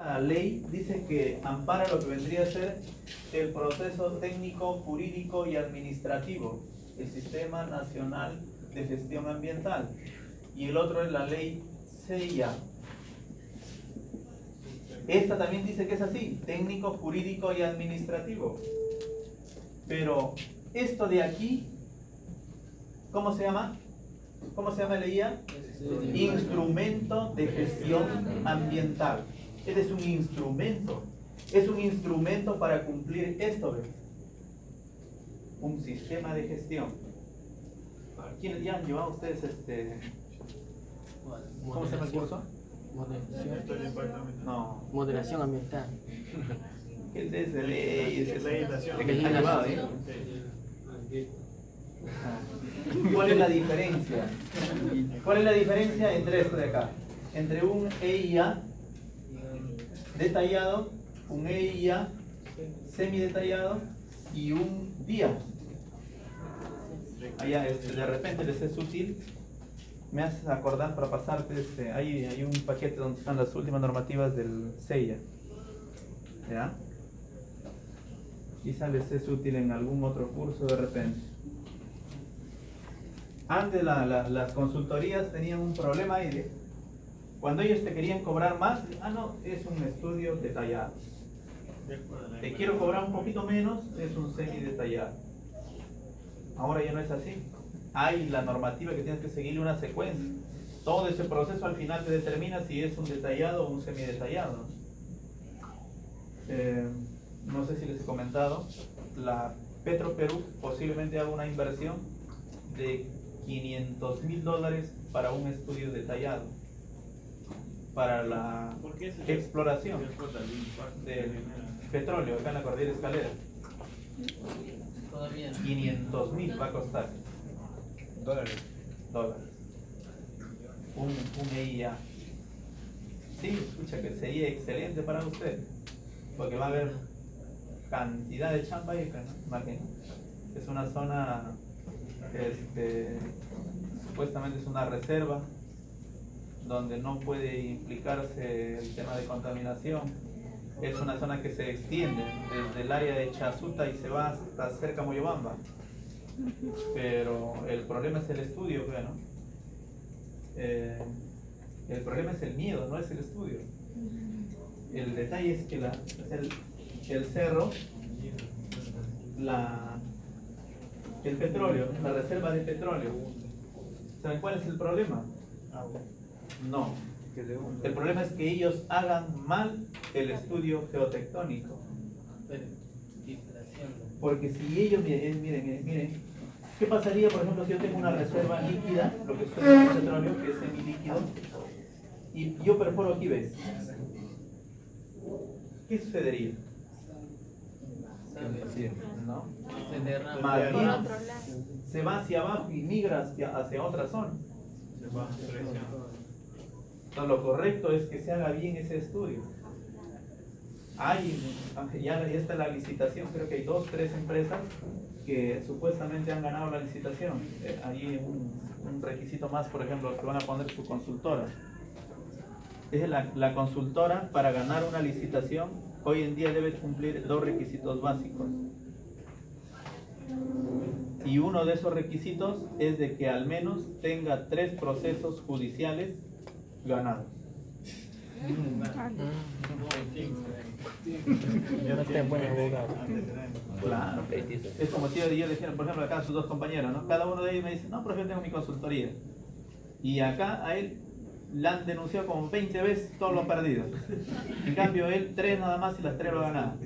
La ley dice que ampara lo que vendría a ser el proceso técnico, jurídico y administrativo, el Sistema Nacional de Gestión Ambiental, y el otro es la ley SEIA. Esta también dice que es así, técnico, jurídico y administrativo. Pero esto de aquí, ¿cómo se llama? ¿Cómo se llama la IA? Instrumento de gestión ambiental. Este es un instrumento para cumplir esto, ¿ves? Un sistema de gestión. ¿Quiénes ya han llevado ustedes ¿cómo se llama el curso? No. Moderación ambiental. ¿Qué es de ley? Es legislación. ¿Qué han llevado, ¿Cuál es la diferencia? ¿Cuál es la diferencia entre esto de acá? Entre un EIA detallado, un EIA semidetallado y un DIA. Allá, de repente les es útil. Me haces acordar para pasarte, hay un paquete donde están las últimas normativas del SEIA. ¿Ya? Quizá les es útil en algún otro curso de repente. Antes las consultorías tenían un problema ahí. Cuando ellos te querían cobrar más, no, es un estudio detallado. Te quiero cobrar un poquito menos, es un semi-detallado. Ahora ya no es así. Hay la normativa que tienes que seguirle una secuencia. Todo ese proceso al final te determina si es un detallado o un semi-detallado. No sé si les he comentado, la Petroperú posiblemente haga una inversión de $500.000 para un estudio detallado, para la exploración del petróleo acá en la cordillera Escalera. 500.000 va a costar dólares. Un EIA. Sí, escucha que sería excelente para usted, porque va a haber cantidad de chamba ahí, ¿no? Imagínate. Es una zona, supuestamente es una reserva donde no puede implicarse el tema de contaminación. Es una zona que se extiende desde el área de Chazuta y se va hasta cerca a Moyobamba. Pero el problema es el estudio, ¿no? El problema es el miedo, no es el estudio. El detalle es que el cerro, el petróleo, la reserva de petróleo. ¿Saben cuál es el problema? No. El problema es que ellos hagan mal el estudio geotectónico. Porque si ellos, miren, ¿qué pasaría, por ejemplo, si yo tengo una reserva líquida, lo que es el petróleo, que es semilíquido, y yo perforo aquí, ¿ves? ¿Qué sucedería? ¿No? Más bien, se va hacia abajo y migra hacia otra zona. Entonces, lo correcto es que se haga bien ese estudio. Ya está la licitación, creo que hay 2 o 3 empresas que supuestamente han ganado la licitación. Hay un requisito más, por ejemplo, que van a poner su consultora. Es la consultora, para ganar una licitación, hoy en día debe cumplir 2 requisitos básicos. Y uno de esos requisitos es de que al menos tenga 3 procesos judiciales ganados. Claro. Es como si yo dijera, por ejemplo, acá sus 2 compañeros, ¿no? Cada uno de ellos me dice, no, profe, yo tengo mi consultoría. Y acá a él le han denunciado como 20 veces, todos lo ha perdido. En cambio, él 3 nada más y las 3 lo ha ganado.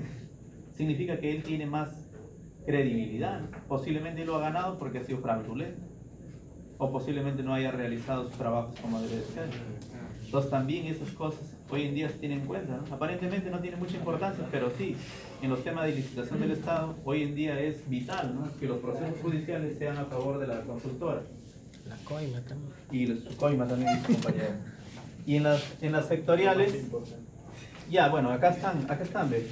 Significa que él tiene más credibilidad. Posiblemente él lo ha ganado porque ha sido fraudulento. O posiblemente no haya realizado sus trabajos como debe ser. Entonces también esas cosas hoy en día se tienen en cuenta, ¿no? Aparentemente no tiene mucha importancia, pero sí, en los temas de licitación del Estado, hoy en día es vital, ¿no? Que los procesos judiciales sean a favor de la consultora. La coima también. Y su coima también, dice compañero. Y en las sectoriales, ya, bueno, acá están, ¿ves?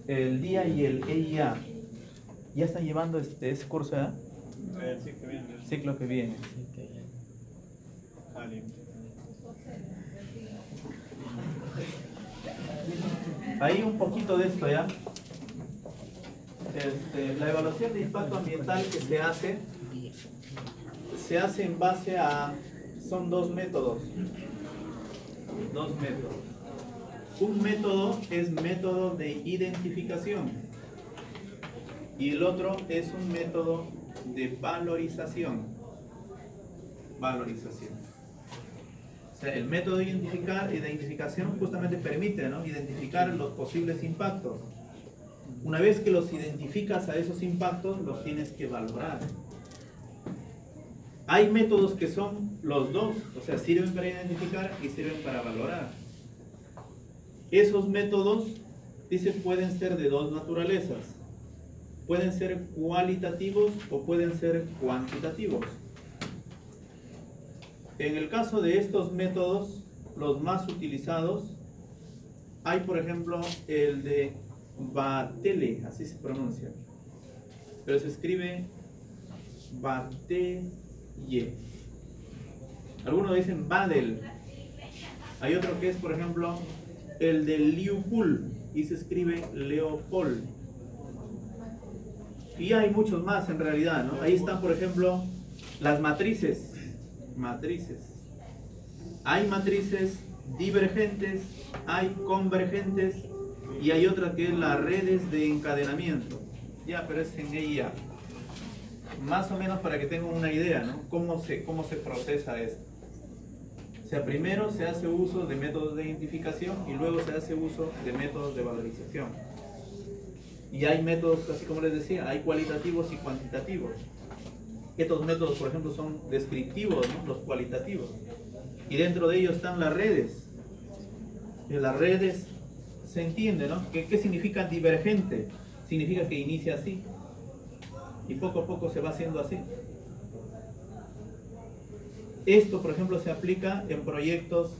El DIA y el EIA, ¿ya están llevando ese curso, ¿eh? El ciclo que viene. Ahí un poquito de esto ya. La evaluación de impacto ambiental que se hace en base a, son dos métodos. Un método es método de identificación y el otro es un método de valorización. O sea, el método de identificación justamente permite, ¿no?, identificar los posibles impactos. Una vez que los identificas a esos impactos, los tienes que valorar. Hay métodos que son los dos, o sea, sirven para identificar y sirven para valorar. Esos métodos, dice, pueden ser de dos naturalezas. Pueden ser cualitativos o pueden ser cuantitativos. En el caso de estos métodos, los más utilizados, hay por ejemplo el de Vatele, así se pronuncia, pero se escribe Vatele. Algunos dicen Badel. Hay otro que es por ejemplo el de Leopold y se escribe Leopold. Y hay muchos más en realidad, ¿no? Ahí están por ejemplo las matrices. Hay matrices divergentes, hay convergentes y hay otra que es las redes de encadenamiento. Ya, pero es en ella. Más o menos para que tengan una idea, ¿no?, cómo se procesa esto. O sea, primero se hace uso de métodos de identificación y luego se hace uso de métodos de valorización. Y hay métodos, así como les decía, hay cualitativos y cuantitativos. Estos métodos, por ejemplo, son descriptivos, ¿no?, los cualitativos. Y dentro de ellos están las redes. Y las redes se entiende, ¿no? ¿Qué significa divergente? Significa que inicia así y poco a poco se va haciendo así. Esto, por ejemplo, se aplica en proyectos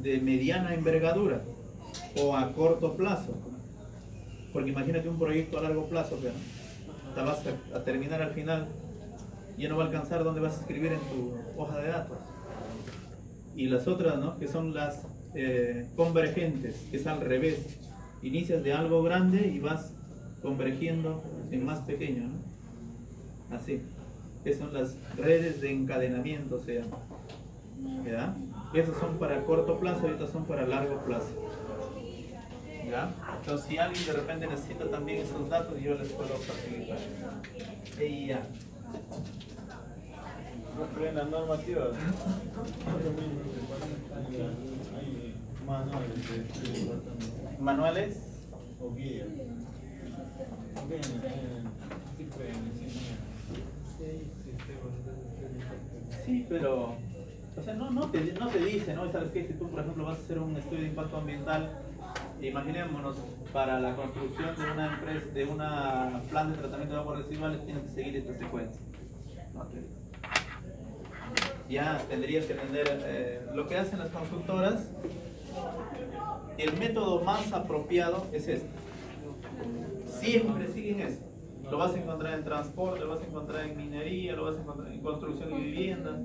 de mediana envergadura o a corto plazo. Porque imagínate un proyecto a largo plazo, ¿no? Te vas a terminar al final, ya no va a alcanzar dónde vas a escribir en tu hoja de datos. Y las otras, ¿no?, que son las convergentes, que es al revés. Inicias de algo grande y vas convergiendo en más pequeño, ¿no? Así. Esas son las redes de encadenamiento, o sea, ¿ya? Esas son para corto plazo y estas son para largo plazo, ¿ya? Entonces, si alguien de repente necesita también esos datos, yo les puedo facilitar. Y ya. En la normativa hay manuales o guías. Sí, pero o sea, no te dice, ¿no? ¿Sabes qué? Si tú, por ejemplo, vas a hacer un estudio de impacto ambiental, imaginémonos, para la construcción de una empresa, de una planta de tratamiento de aguas residuales, tienes que seguir esta secuencia. No te dice. Ya tendrías que entender lo que hacen las consultoras. El método más apropiado es este. Siempre siguen eso. Lo vas a encontrar en transporte, lo vas a encontrar en minería, lo vas a encontrar en construcción y vivienda,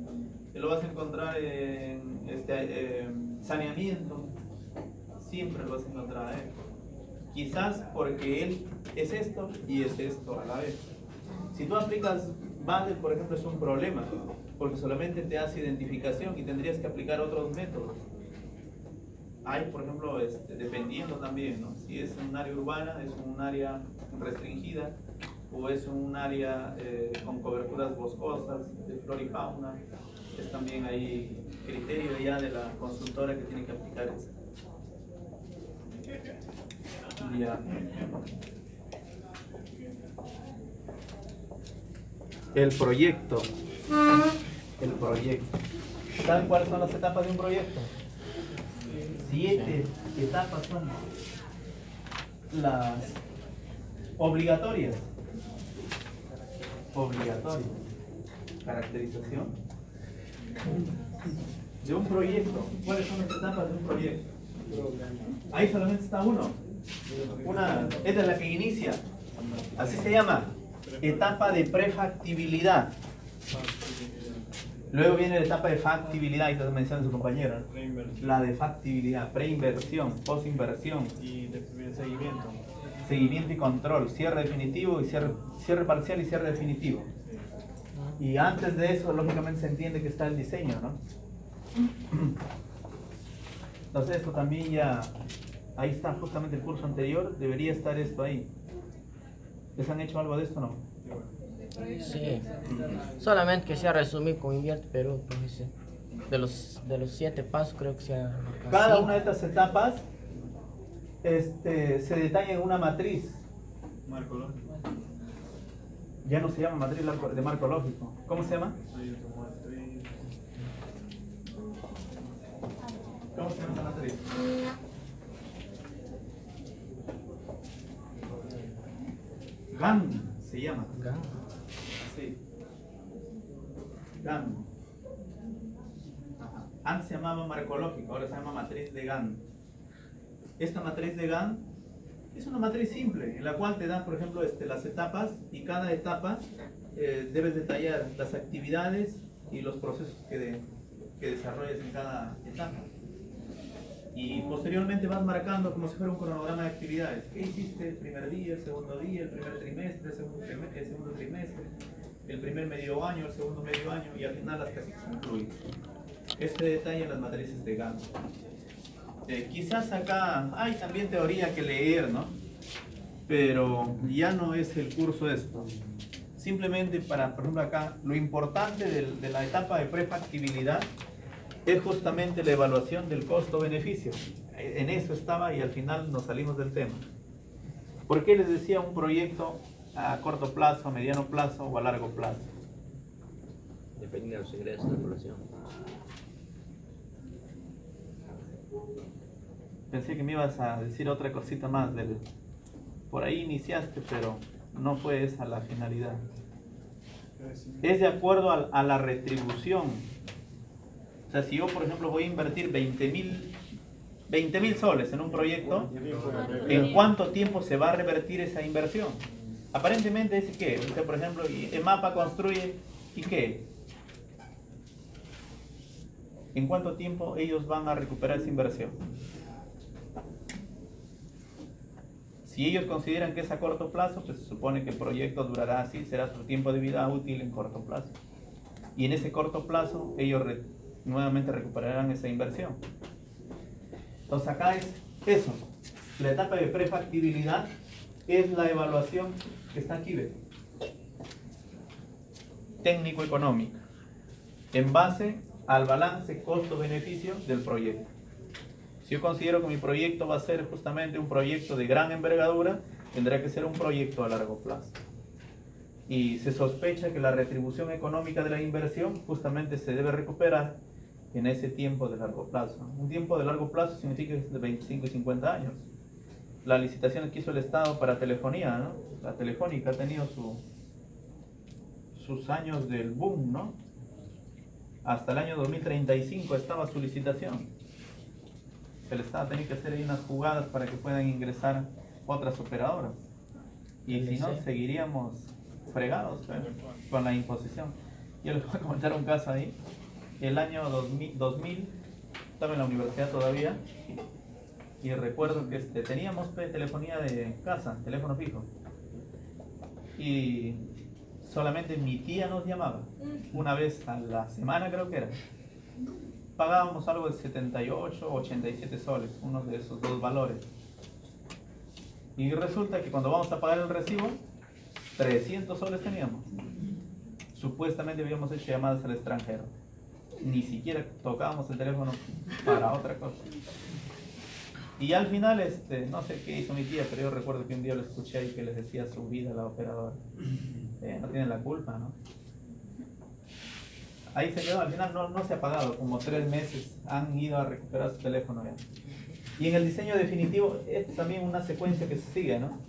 lo vas a encontrar en saneamiento. Siempre lo vas a encontrar ahí. Quizás porque él es esto y es esto a la vez. Si tú aplicas Badel, por ejemplo, es un problema, porque solamente te hace identificación y tendrías que aplicar otros métodos. Hay, por ejemplo, dependiendo también, ¿no?, si es un área urbana, es un área restringida, o es un área con coberturas boscosas, de flora y fauna. Es también ahí criterio ya de la consultora que tiene que aplicar esto. Ya. El proyecto. ¿Saben cuáles son las etapas de un proyecto? 7 etapas son las obligatorias. Caracterización de un proyecto. ¿Cuáles son las etapas de un proyecto? Ahí solamente está uno. Esta es la que inicia. Así se llama. Etapa de prefactibilidad. Luego viene la etapa de factibilidad, y te menciona su compañero, ¿no? Reinversión. La de factibilidad, preinversión, posinversión, Y de seguimiento. seguimiento y control, cierre definitivo y cierre parcial y cierre definitivo. Y antes de eso, lógicamente se entiende que está el diseño, ¿no? Entonces esto también ya, ahí está justamente el curso anterior, debería estar esto ahí. ¿Les han hecho algo de esto o no? Sí. Solamente que sea resumir como Invierte Perú, profesor. De los 7 pasos creo que sea. Cada una de estas etapas se detalla en una matriz. Marco lógico. Ya no se llama matriz de marco lógico. ¿Cómo se llama? Hay como matriz. ¿Cómo se llama esa matriz? GAN se llama. Sí. GAN. Ajá. Antes se llamaba marco lógico, ahora se llama matriz de GAN. Esta matriz de GAN es una matriz simple, en la cual te dan, por ejemplo, las etapas, y cada etapa debes detallar las actividades y los procesos que desarrolles en cada etapa. Y posteriormente vas marcando como si fuera un cronograma de actividades. ¿Qué hiciste el primer día, el segundo día, el primer trimestre, el segundo trimestre, el primer medio año, el segundo medio año, y al final hasta que concluyes? Este detalle en las matrices de GAN. Quizás acá hay también teoría que leer, ¿no? Pero ya no es el curso esto. Simplemente para, por ejemplo acá, lo importante de la etapa de prefactibilidad es justamente la evaluación del costo-beneficio. En eso estaba y al final nos salimos del tema. ¿Por qué les decía un proyecto a corto plazo, a mediano plazo o a largo plazo? Depende de los ingresos de la población. Pensé que me ibas a decir otra cosita más por ahí iniciaste, pero no fue esa la finalidad. Es de acuerdo a la retribución. O sea, si yo, por ejemplo, voy a invertir 20.000 soles en un proyecto, ¿en cuánto tiempo se va a revertir esa inversión? Aparentemente es que, usted, por ejemplo, EMAPA construye, ¿y qué? ¿En cuánto tiempo ellos van a recuperar esa inversión? Si ellos consideran que es a corto plazo, pues se supone que el proyecto durará así, será su tiempo de vida útil en corto plazo. Y en ese corto plazo, ellos nuevamente recuperarán esa inversión. Entonces acá es eso. La etapa de prefactibilidad es la evaluación que está aquí, ¿ve? Técnico-económica, en base al balance costo-beneficio del proyecto. Si yo considero que mi proyecto va a ser justamente un proyecto de gran envergadura, tendrá que ser un proyecto a largo plazo. Y se sospecha que la retribución económica de la inversión justamente se debe recuperar en ese tiempo de largo plazo. Un tiempo de largo plazo significa de 25 y 50 años. La licitación que hizo el Estado para telefonía, ¿no? La Telefónica ha tenido sus años del boom, ¿no? Hasta el año 2035 estaba su licitación. El Estado tenía que hacer ahí unas jugadas para que puedan ingresar otras operadoras. Y si no, seguiríamos fregados, ¿eh? Con la imposición. Yo les voy a comentar un caso ahí. El año 2000 estaba en la universidad todavía y recuerdo que teníamos telefonía de casa, teléfono fijo, y solamente mi tía nos llamaba una vez a la semana, creo que era. Pagábamos algo de 78 o 87 soles, uno de esos dos valores, y resulta que cuando vamos a pagar el recibo 300 soles teníamos. Supuestamente habíamos hecho llamadas al extranjero, ni siquiera tocábamos el teléfono para otra cosa. Y al final, no sé qué hizo mi tía, pero yo recuerdo que un día lo escuché ahí que les decía su vida a la operadora. No tienen la culpa, ¿no? Ahí se quedó, al final no se ha pagado, como 3 meses han ido a recuperar su teléfono ya. Y en el diseño definitivo es también una secuencia que se sigue, ¿no?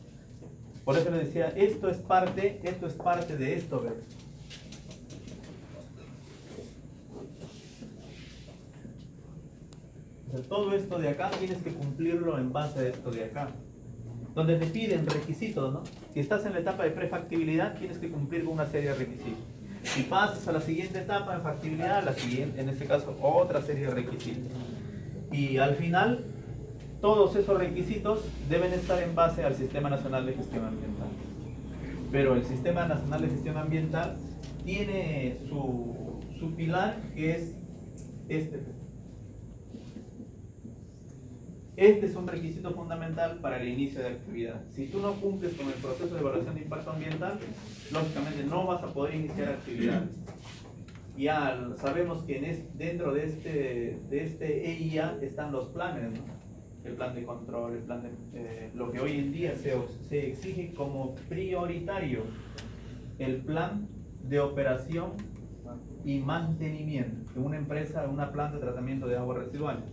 Por eso les decía, esto es parte de esto, ¿ves? O sea, todo esto de acá tienes que cumplirlo en base a esto de acá. Donde te piden requisitos, ¿no? Si estás en la etapa de prefactibilidad, tienes que cumplir con una serie de requisitos. Si pasas a la siguiente etapa en factibilidad, la siguiente, en este caso, otra serie de requisitos. Y al final, todos esos requisitos deben estar en base al Sistema Nacional de Gestión Ambiental. Pero el Sistema Nacional de Gestión Ambiental tiene su pilar, que es este. Este es un requisito fundamental para el inicio de actividad. Si tú no cumples con el proceso de evaluación de impacto ambiental, lógicamente no vas a poder iniciar actividades. Ya sabemos que dentro de este EIA están los planes, ¿no? El plan de control, el plan de, lo que hoy en día se exige como prioritario, el plan de operación y mantenimiento de una empresa, una planta de tratamiento de aguas residuales.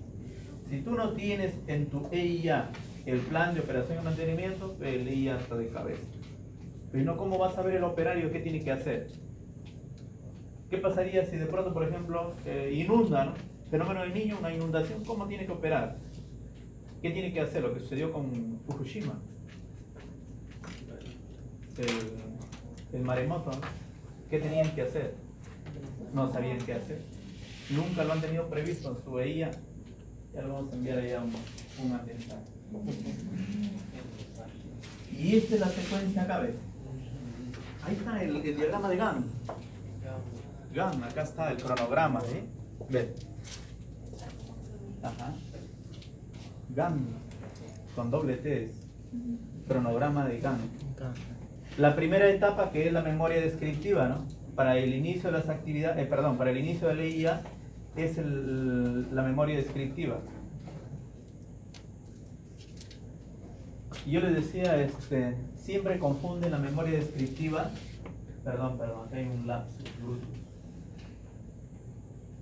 Si tú no tienes en tu EIA el plan de operación y mantenimiento, el EIA está de cabeza. Pero no, ¿cómo vas a ver el operario qué tiene que hacer? ¿Qué pasaría si de pronto, por ejemplo, inunda, ¿no? Fenómeno del Niño, una inundación, ¿cómo tiene que operar? ¿Qué tiene que hacer? Lo que sucedió con Fukushima. El maremoto, ¿no? ¿Qué tenían que hacer? No sabían qué hacer. Nunca lo han tenido previsto en su EIA. Ya lo vamos a enviar allá un atentado. Y esta es la secuencia acá, ¿ves? Ahí está el diagrama de Gantt. Gantt, acá está el cronograma, ¿sí? ¿Ves? Ajá. Gantt, con doble T, cronograma de Gantt. La primera etapa, que es la memoria descriptiva, ¿no? Para el inicio de las actividades, para el inicio de la EIA, es la memoria descriptiva. Y yo les decía, siempre confunden la memoria descriptiva. Perdón, acá hay un lapsus.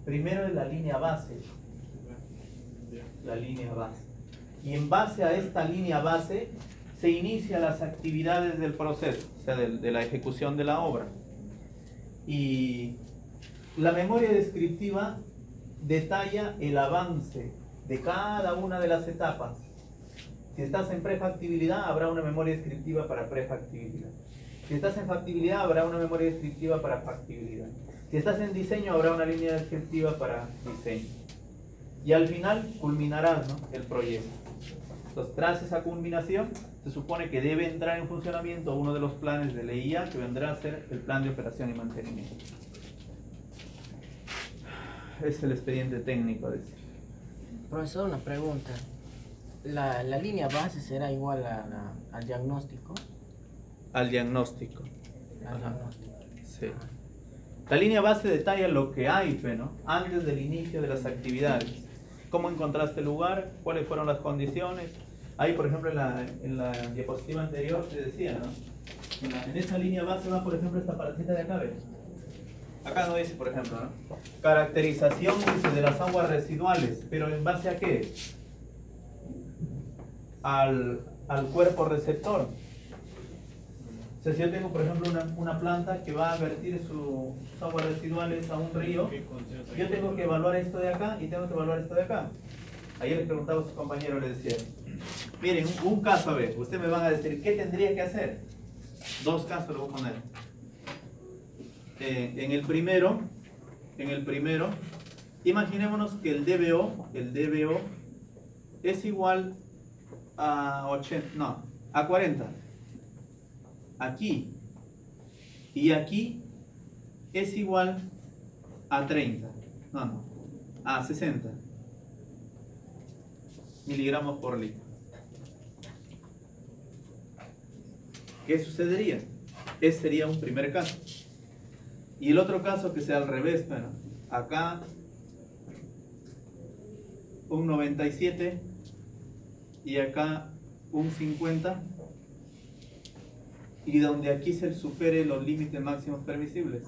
Primero es la línea base. La línea base. Y en base a esta línea base se inician las actividades del proceso, o sea, de la ejecución de la obra. Y la memoria descriptiva detalla el avance de cada una de las etapas. Si estás en prefactibilidad, habrá una memoria descriptiva para prefactibilidad. Si estás en factibilidad, habrá una memoria descriptiva para factibilidad. Si estás en diseño, habrá una línea descriptiva para diseño. Y al final culminarás, ¿no?, el proyecto. Entonces, tras esa culminación, se supone que debe entrar en funcionamiento uno de los planes de la EIA, que vendrá a ser el plan de operación y mantenimiento. Es el expediente técnico de ese. Profesor, una pregunta. ¿La línea base será igual al diagnóstico? Al diagnóstico. Al diagnóstico. Sí. La línea base detalla lo que hay, ¿no?, antes del inicio de las actividades. ¿Cómo encontraste el lugar? ¿Cuáles fueron las condiciones? Ahí, por ejemplo, en la diapositiva anterior te decía, ¿no? En esa línea base va, por ejemplo, esta partita de acá, ¿ves? Acá no dice, por ejemplo, ¿no?, caracterización, dice, de las aguas residuales. ¿Pero en base a qué? Al cuerpo receptor. O sea, si yo tengo, por ejemplo, una planta que va a vertir sus aguas residuales a un río, yo tengo que evaluar esto de acá y tengo que evaluar esto de acá. Ayer le preguntaba a su compañero, le decía, miren, un caso, a ver, ustedes me van a decir, ¿qué tendría que hacer? Dos casos le voy a poner. En el primero, imaginémonos que el DBO es igual a 40. Aquí y aquí es igual a 30. A 60 miligramos por litro. ¿Qué sucedería? Ese sería un primer caso. Y el otro caso que sea al revés, bueno, acá un 97 y acá un 50, y donde aquí se supere los límites máximos permisibles.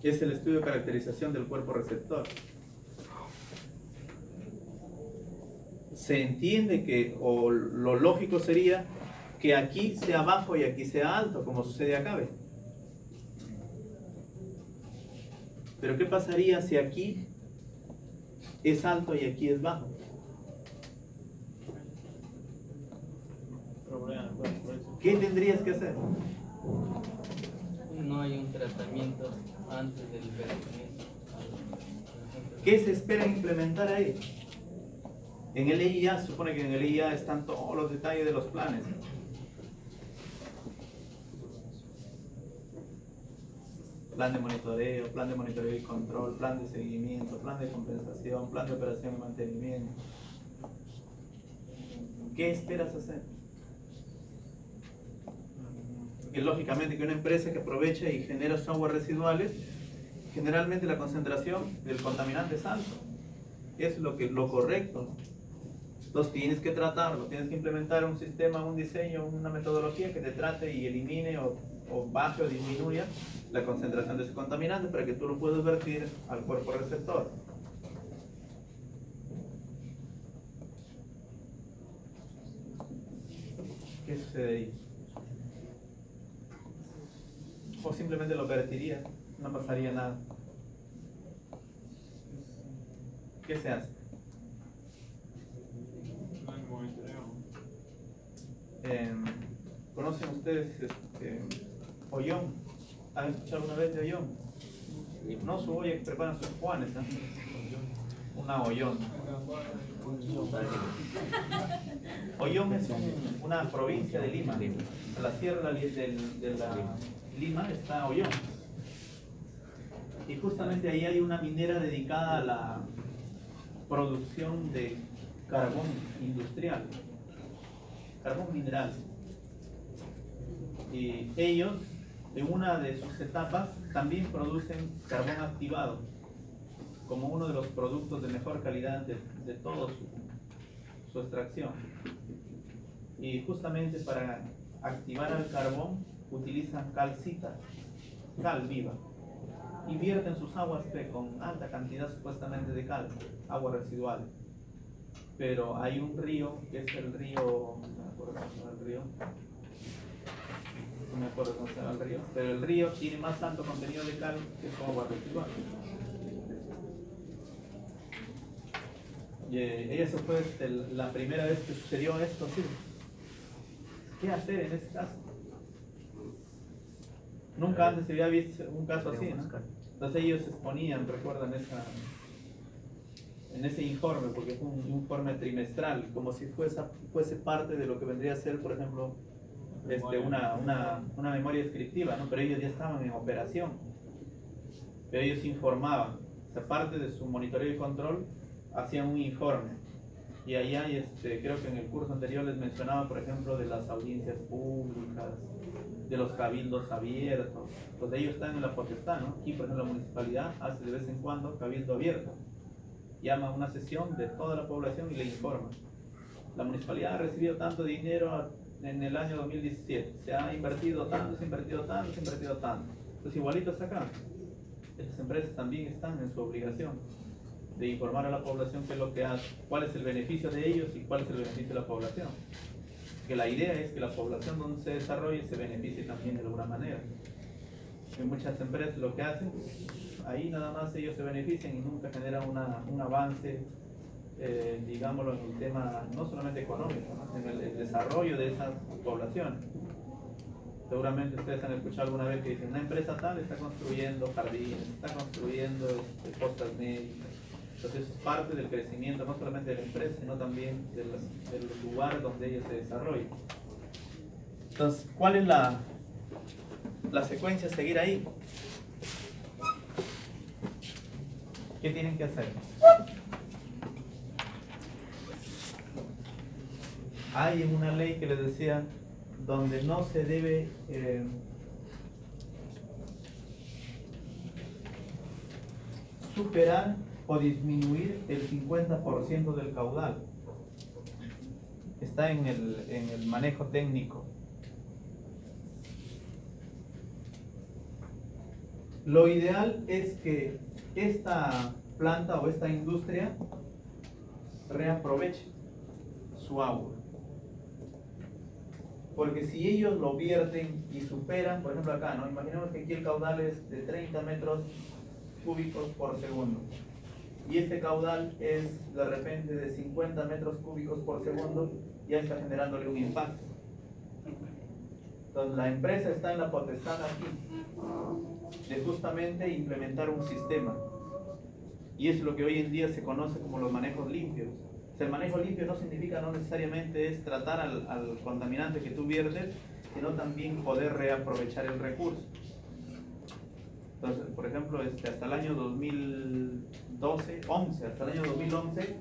Es el estudio de caracterización del cuerpo receptor. Se entiende que, o lo lógico sería que aquí sea bajo y aquí sea alto, como sucede acá, ¿ve? Pero ¿qué pasaría si aquí es alto y aquí es bajo? Problema, por eso. ¿Qué tendrías que hacer? No hay un tratamiento antes del vertimiento. ¿Qué se espera implementar ahí? En el EIA, se supone que en el EIA están todos los detalles de los planes. Plan de monitoreo y control, plan de seguimiento, plan de compensación, plan de operación y mantenimiento. ¿Qué esperas hacer? Porque lógicamente que una empresa que aprovecha y genera aguas residuales, generalmente la concentración del contaminante es alta. Es lo correcto. Entonces tienes que tratarlo, tienes que implementar un sistema, un diseño, una metodología que te trate y elimine o baje o disminuya la concentración de ese contaminante para que tú lo puedas vertir al cuerpo receptor. ¿Qué sucede ahí? O simplemente lo vertiría, no pasaría nada. ¿Qué se hace? ¿Conocen ustedes Ollón? ¿Han escuchado alguna vez de Ollón? No, su olla que preparan sus Juanes, ¿eh? Una Ollón. Ollón es una provincia de Lima. A la sierra de la Lima está Ollón. Y justamente ahí hay una minera dedicada a la producción de carbón industrial, carbón mineral. Y ellos, en una de sus etapas, también producen carbón activado como uno de los productos de mejor calidad de toda su extracción. Y justamente para activar el carbón utilizan calcita, cal viva, y vierten sus aguas con alta cantidad supuestamente de cal, agua residual. Pero hay un río, que es el río, no me acuerdo cómo se llama el río, no me acuerdo cómo se llama el río, pero el río tiene más alto contenido de cal que su agua residual. Y eso fue la primera vez que sucedió esto así. ¿Qué hacer en ese caso? Nunca antes se había visto un caso así, ¿no? Entonces ellos exponían, recuerdan en ese informe, porque es un informe trimestral, como si fuese parte de lo que vendría a ser, por ejemplo, una memoria descriptiva, ¿no? Pero ellos ya estaban en operación. Pero ellos informaban, o sea, parte de su monitoreo y control, hacían un informe. Y allá, creo que en el curso anterior les mencionaba, por ejemplo, de las audiencias públicas, de los cabildos abiertos, pues ellos están en la potestad, ¿no? Aquí, por ejemplo, la municipalidad hace de vez en cuando cabildo abierto, llama a una sesión de toda la población y le informa. La municipalidad ha recibido tanto dinero en el año 2017, se ha invertido tanto, se ha invertido tanto, se ha invertido tanto. Entonces igualito es acá. Estas empresas también están en su obligación de informar a la población qué es lo que hace, cuál es el beneficio de ellos y cuál es el beneficio de la población. Que la idea es que la población donde se desarrolle se beneficie también de alguna manera. En muchas empresas lo que hacen, ahí nada más ellos se benefician y nunca generan un avance, digámoslo, en el tema no solamente económico, ¿no? En el desarrollo de esa población. Seguramente ustedes han escuchado alguna vez que dicen, una empresa tal está construyendo jardines, está construyendo postas médicas. Entonces es parte del crecimiento no solamente de la empresa, sino también del lugar donde ella se desarrolla. Entonces, ¿cuál es la secuencia a seguir ahí? ¿Qué tienen que hacer? Hay una ley que les decía donde no se debe superar o disminuir el 50% del caudal. Está en el manejo técnico. Lo ideal es que esta planta o esta industria reaproveche su agua. Porque si ellos lo vierten y superan, por ejemplo acá, ¿no? Imaginemos que aquí el caudal es de 30 metros cúbicos por segundo. Y este caudal es de repente de 50 metros cúbicos por segundo, ya está generándole un impacto. Entonces la empresa está en la potestad aquí de justamente implementar un sistema. Y es lo que hoy en día se conoce como los manejos limpios. O sea, el manejo limpio no significa, no necesariamente es tratar al contaminante que tú viertes, sino también poder reaprovechar el recurso. Entonces, por ejemplo, hasta el año 2011,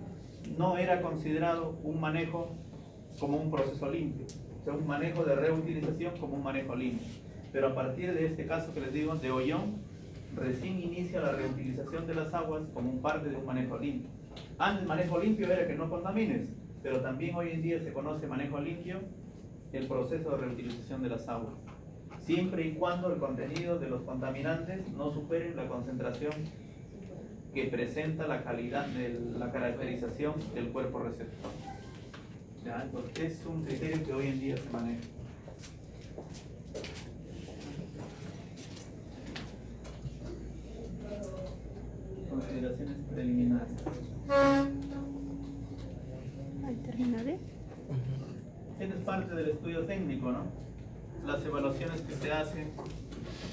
no era considerado un manejo como un proceso limpio, o sea, un manejo de reutilización como un manejo limpio. Pero a partir de este caso que les digo, de Ollón, recién inicia la reutilización de las aguas como parte de un manejo limpio. Antes manejo limpio era que no contamines, pero también hoy en día se conoce manejo limpio el proceso de reutilización de las aguas, siempre y cuando el contenido de los contaminantes no supere la concentración que presenta la calidad de la caracterización del cuerpo receptor. ¿Ya? Entonces es un criterio que hoy en día se maneja. Consideraciones preliminares. Ahí terminaré. Esta es parte del estudio técnico, ¿no? Las evaluaciones que se hacen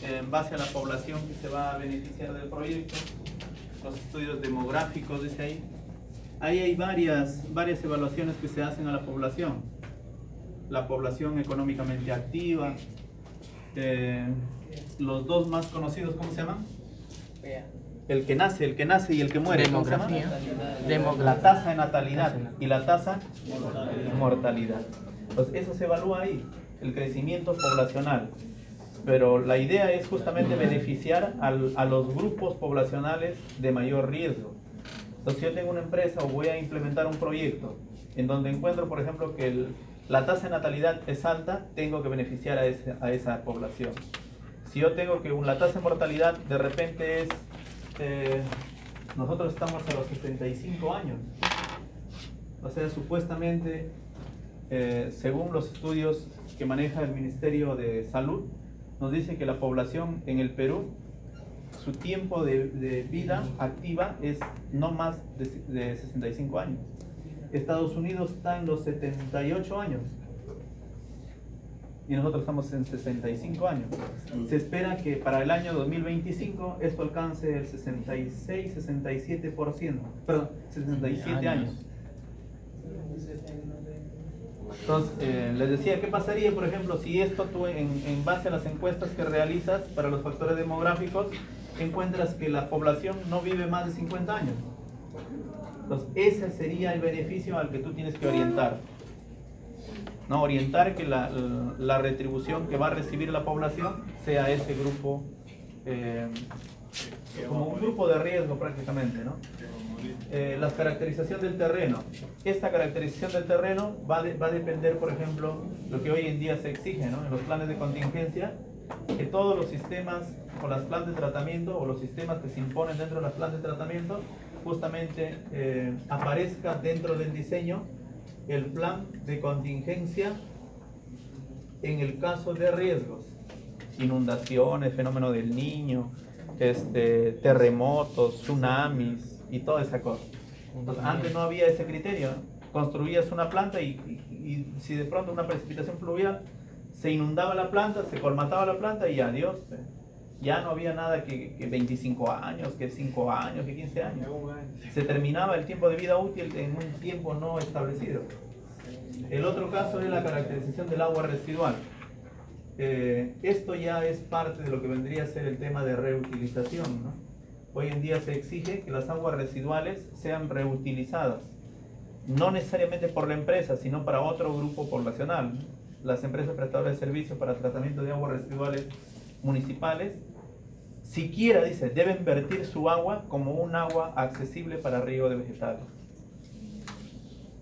en base a la población que se va a beneficiar del proyecto, los estudios demográficos, dice ahí. Ahí hay varias evaluaciones que se hacen a la población. La población económicamente activa, los dos más conocidos, ¿cómo se llaman? El que nace y el que muere, ¿cómo se llama? La tasa de natalidad y la tasa de mortalidad. Entonces, eso se evalúa ahí, el crecimiento poblacional. Pero la idea es justamente beneficiar a los grupos poblacionales de mayor riesgo. Entonces, si yo tengo una empresa o voy a implementar un proyecto en donde encuentro, por ejemplo, que la tasa de natalidad es alta, tengo que beneficiar a esa población. Si yo tengo que la tasa de mortalidad de repente es, nosotros estamos a los 75 años. O sea, supuestamente, según los estudios que maneja el Ministerio de Salud, nos dice que la población en el Perú, su tiempo de vida activa es no más de 65 años. Estados Unidos está en los 78 años y nosotros estamos en 65 años. Se espera que para el año 2025 esto alcance el 67%, perdón, 67 años. Entonces, les decía, ¿qué pasaría, por ejemplo, si esto tú en base a las encuestas que realizas para los factores demográficos, encuentras que la población no vive más de 50 años? Entonces, ese sería el beneficio al que tú tienes que orientar. ¿No? Orientar que la retribución que va a recibir la población sea ese grupo, como un grupo de riesgo prácticamente, ¿no? La caracterización del terreno. Esta caracterización del terreno va a depender, por ejemplo, lo que hoy en día se exige, ¿no? En los planes de contingencia, que todos los sistemas o las plantas de tratamiento o los sistemas que se imponen dentro de las plantas de tratamiento justamente aparezca dentro del diseño el plan de contingencia en el caso de riesgos, inundaciones, fenómeno del Niño, terremotos, tsunamis y toda esa cosa. Entonces, antes no había ese criterio, ¿no? Construías una planta y si de pronto una precipitación pluvial se inundaba la planta, se colmataba la planta y adiós. Ya no había nada que 25 años, que 5 años, que 15 años. Se terminaba el tiempo de vida útil en un tiempo no establecido. El otro caso es la caracterización del agua residual. Esto ya es parte de lo que vendría a ser el tema de reutilización, ¿no? Hoy en día se exige que las aguas residuales sean reutilizadas, no necesariamente por la empresa, sino para otro grupo poblacional, ¿no? Las empresas prestadoras de servicios para tratamiento de aguas residuales municipales, siquiera, dice, deben vertir su agua como un agua accesible para riego de vegetales.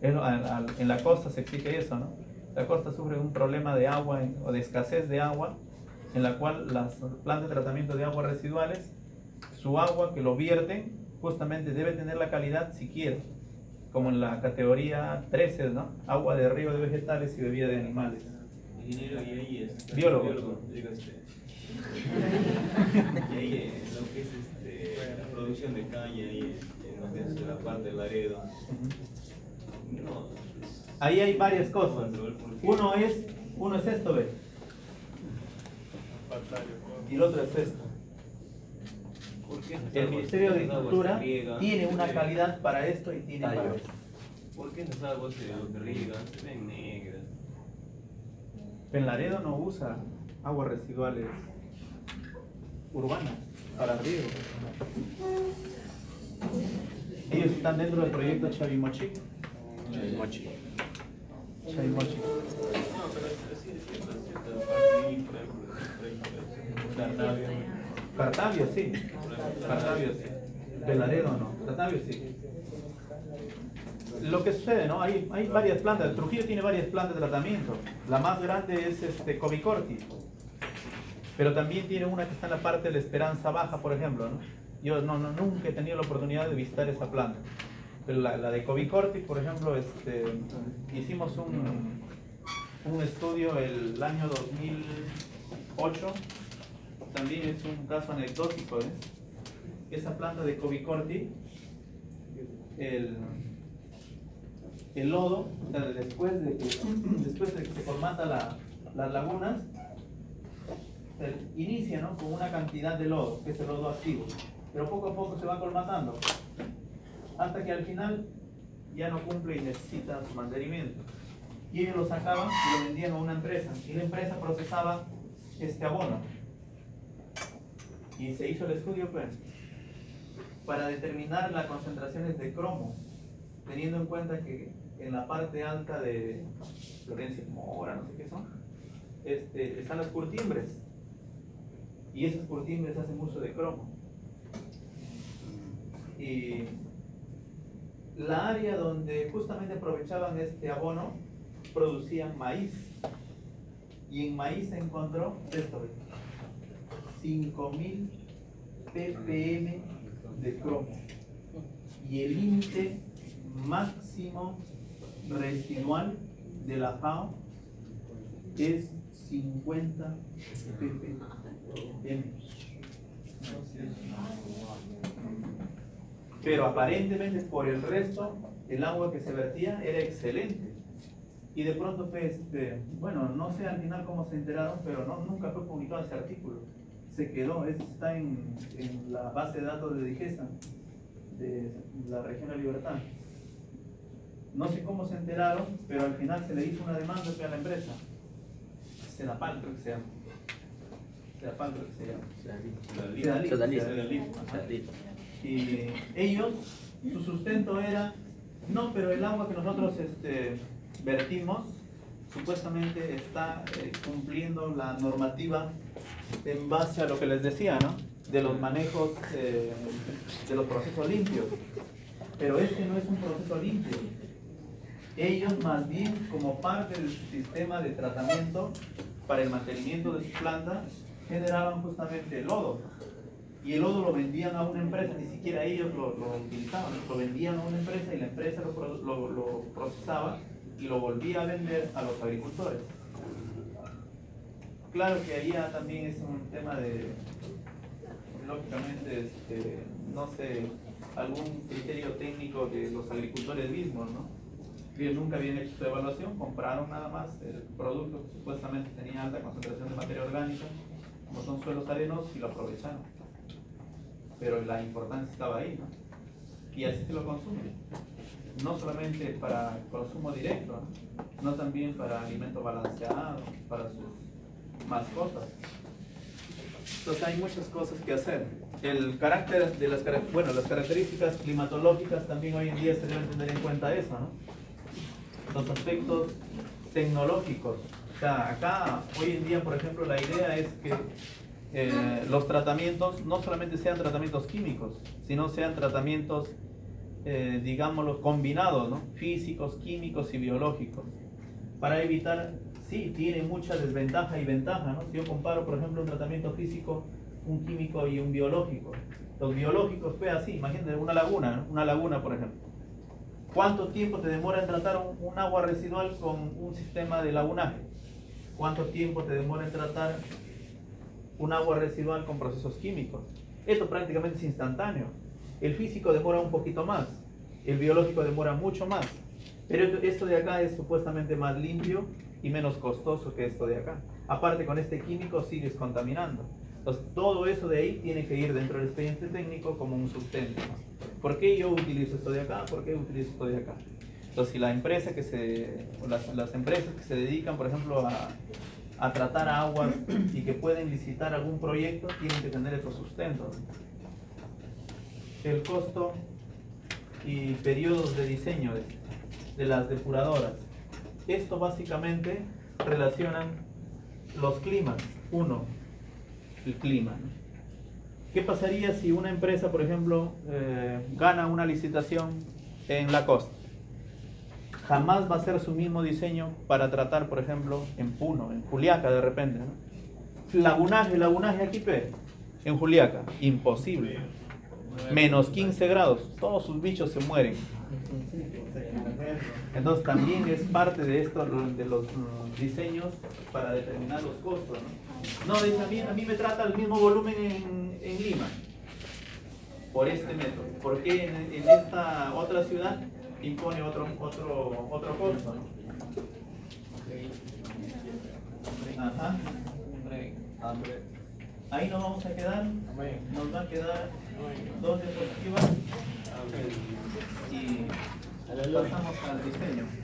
En la costa se exige eso, ¿no? La costa sufre un problema de agua o de escasez de agua, en la cual las plantas de tratamiento de aguas residuales, su agua que lo vierten, justamente debe tener la calidad siquiera, como en la categoría 13, ¿no? Agua de riego de vegetales y bebida de animales. Ingeniero, y ahí es Biólogo. Y ahí lo que es la producción de caña, y en lo que es la parte del Laredo. Ahí hay varias cosas. Uno es esto, ¿ves? y el otro es esto. El Ministerio de Agricultura tiene una calidad para esto y tiene para esto. ¿Por qué esas aguas que riegan se ven negras? Penlaredo no usa aguas residuales urbanas para riego. Ellos están dentro del proyecto Chavimochi. Mochi. Chavimochi. No, pero sí es cierta parte, por ejemplo, Cartavio sí. Cartavio sí. Penlaredo no. Cartavio sí. Lo que sucede, ¿no? Hay varias plantas. Trujillo tiene varias plantas de tratamiento. La más grande es Covicorti. Pero también tiene una que está en la parte de la Esperanza Baja, por ejemplo, ¿no? Yo nunca he tenido la oportunidad de visitar esa planta. Pero la de Covicorti, por ejemplo, hicimos un estudio el año 2008. También es un caso anecdótico, ¿eh? Esa planta de Covicorti, el lodo, o sea, después de que se formata las lagunas, inicia, ¿no?, con una cantidad de lodo, que es el lodo activo, pero poco a poco se va colmatando, hasta que al final ya no cumple y necesita su mantenimiento. Y ellos lo sacaban y lo vendían a una empresa, y la empresa procesaba este abono. Y se hizo el estudio, pues, para determinar las concentraciones de cromo, teniendo en cuenta que en la parte alta de Florencia Mora, no sé qué son, están las curtimbres, y esas curtimbres hacen uso de cromo. Y la área donde justamente aprovechaban este abono producían maíz, y en maíz se encontró esto, 5000 ppm de cromo, y el límite máximo residual de la FAO es 50 ppm. Pero aparentemente por el resto el agua que se vertía era excelente. Y de pronto pues, bueno, no sé al final cómo se enteraron, pero nunca fue publicado ese artículo. Se quedó, está en la base de datos de Digesa, de la región de Libertad. No sé cómo se enteraron, pero al final se le hizo una demanda a la empresa. Sedapal creo que se llama. Sedapal creo que se llama. Sedalip. Y ellos, su sustento era, no, pero el agua que nosotros vertimos supuestamente está cumpliendo la normativa en base a lo que les decía, ¿no?, de los manejos, de los procesos limpios. Pero este no es un proceso limpio. Ellos más bien, como parte del sistema de tratamiento para el mantenimiento de su planta, generaban justamente el lodo. Y el lodo lo vendían a una empresa, ni siquiera ellos lo utilizaban, lo vendían a una empresa y la empresa lo procesaba y lo volvía a vender a los agricultores. Claro que ahí también es un tema de, lógicamente, no sé, algún criterio técnico de los agricultores mismos, ¿no? Ellos nunca habían hecho su evaluación, compraron nada más el producto que supuestamente tenía alta concentración de materia orgánica, como son suelos arenosos, y lo aprovecharon. Pero la importancia estaba ahí, ¿no? Y así se lo consumen. No solamente para consumo directo, ¿no?, también para alimento balanceado, para sus mascotas. Entonces hay muchas cosas que hacer. El carácter de las características climatológicas también hoy en día se deben tener en cuenta eso, ¿no? Los aspectos tecnológicos. O sea, acá hoy en día, por ejemplo, la idea es que los tratamientos no solamente sean tratamientos químicos, sino sean tratamientos, digámoslo, combinados, ¿no?, físicos, químicos y biológicos, para evitar, sí, tiene mucha desventaja y ventaja, ¿no? Si yo comparo, por ejemplo, un tratamiento físico, un químico y un biológico. Los biológicos fue así, imagínate una laguna, ¿no?, una laguna, por ejemplo. ¿Cuánto tiempo te demora en tratar un agua residual con un sistema de lagunaje? ¿Cuánto tiempo te demora en tratar un agua residual con procesos químicos? Esto prácticamente es instantáneo. El físico demora un poquito más, el biológico demora mucho más, pero esto de acá es supuestamente más limpio y menos costoso que esto de acá. Aparte, con este químico sigues contaminando. Entonces, todo eso de ahí tiene que ir dentro del expediente técnico como un sustento, ¿no? ¿Por qué yo utilizo esto de acá? ¿Por qué utilizo esto de acá? Entonces, si la empresa las empresas que se dedican, por ejemplo, a tratar aguas y que pueden licitar algún proyecto, tienen que tener estos sustentos. El costo y periodos de diseño de las depuradoras. Esto básicamente relacionan los climas. Uno, el clima, ¿no? ¿Qué pasaría si una empresa, por ejemplo, gana una licitación en la costa? Jamás va a ser su mismo diseño para tratar, por ejemplo, en Puno, en Juliaca de repente, ¿no? Lagunaje aquí, en Juliaca, imposible. Menos 15 grados, todos sus bichos se mueren. Entonces también es parte de esto, de los diseños para determinar los costos, ¿no? No, dice, a mí me trata el mismo volumen en Lima, por este método. ¿Por qué en esta otra ciudad impone otro costo, ¿no? Ajá. Ahí nos vamos a quedar, nos va a quedar 2 diapositivas y pasamos al diseño.